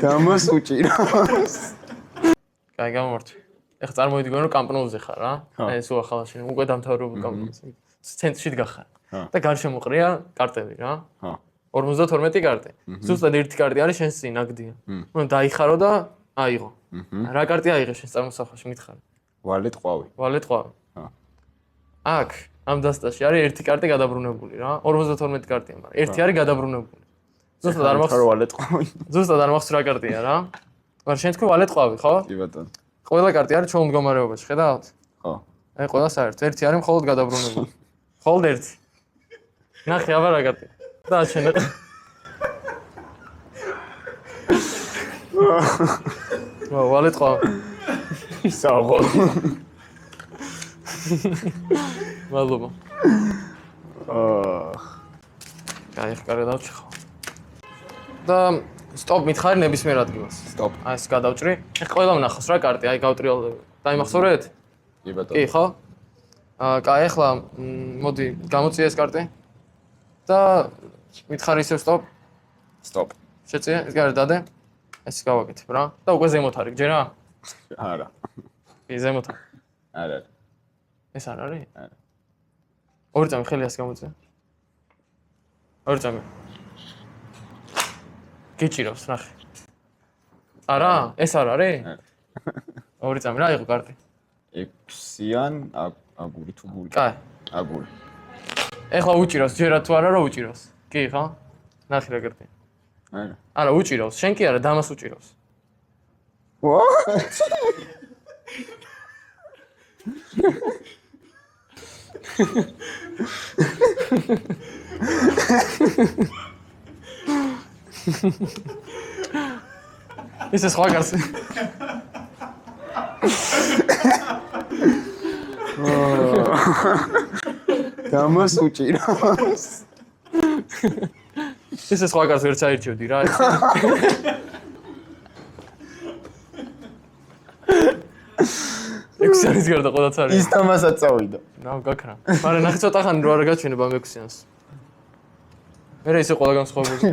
გამოს უჭირავს. კაი, გამომართვი. ეხლა წარმოვიდგინე რომ კამპნოუზე ხარ რა. ეს უახალაში უკვე დამთავრებული კამპნოუზე. ცენტრში დგახარ. და გარშემო ყრია კარტები რა. 52 კარტი. ზუსტად ერთი კარტი არის შენს წინ ნაგდია. ნუ დაიხარო და აიღო. რა კარტი აიღე შენს წარმოსახვაში მითხარ. ვალეთ ყვავი. ვალეთ ყვავი. აქ ამ დასტაში არის ერთი კარტი გადაბრუნებული რა. 52 კარტია, მაგრამ ერთი არის გადაბრუნებული. ზუსტად არ მახსოვს ვალეთ ყვავი. ზუსტად არ მახსოვს რა კარტია რა. მაგრამ შენ თქვი ვალეთ ყვავი, ხო? კი ბატონო. ყველა კარტი არის ჩვენ მდგომარეობაში, ხედავთ? ხო. აი ყველა საერთოდ ერთი არის მხოლოდ გადაბრუნებული. მხოლოდ ერთი. ნახე აბა რა კარტია. და შენ ვალეთ ყვავი. საუღო. მადლობა. კაი, ხარ დავჭი ხო. და სტოპ მითხარი ნებისმიერ ადგილას. სტოპ. აი ეს გადავჭრი. ეხლა ყველა ვნახოს რა კარტი, აი გავტრიალებ. დაიმახსოვრეთ? კი ბატონო. კი, ხო? კაი, ეხლა მოდი, გამოცი ეს კარტი. და მითხარი ისევ სტოპ. სტოპ. შეწია, ეს გარე დადე. ეს გავაკეთებ რა. და უკვე ზემოთ არის, გჯერა? არა. კი, ზემოთ. არა. ეს არ არის? არა. ორი წამი ხელი ასე გამოწე. ორი წამი. გიჭირავს, ნახე. არა? ეს არ არის? არა. ორი წამი რა იყო კარტი? 6-იან აგური თუ გული. კაი. აგური. ეხლა უჭირავს, ჯერა თუ არა რა უჭირავს? კი, ხო? ნახე რა კარტია. არა. არა, უჭირავს. შენ კი არა, დამას უჭირავს. What? ის სხვა კარტი. გამოს უჭირავს. ის სხვა კარტს ვერ ჩაირჩევდი რა. ექვსიანის გარდა ყველაც არის. ის თამასაც წავიდა. რა გაქრა. მაგრამ ნახე ცოტა ხანი რო არ გაჩვენებ ამ ექვსიანს. მე ისე ყველა განსხვავებული.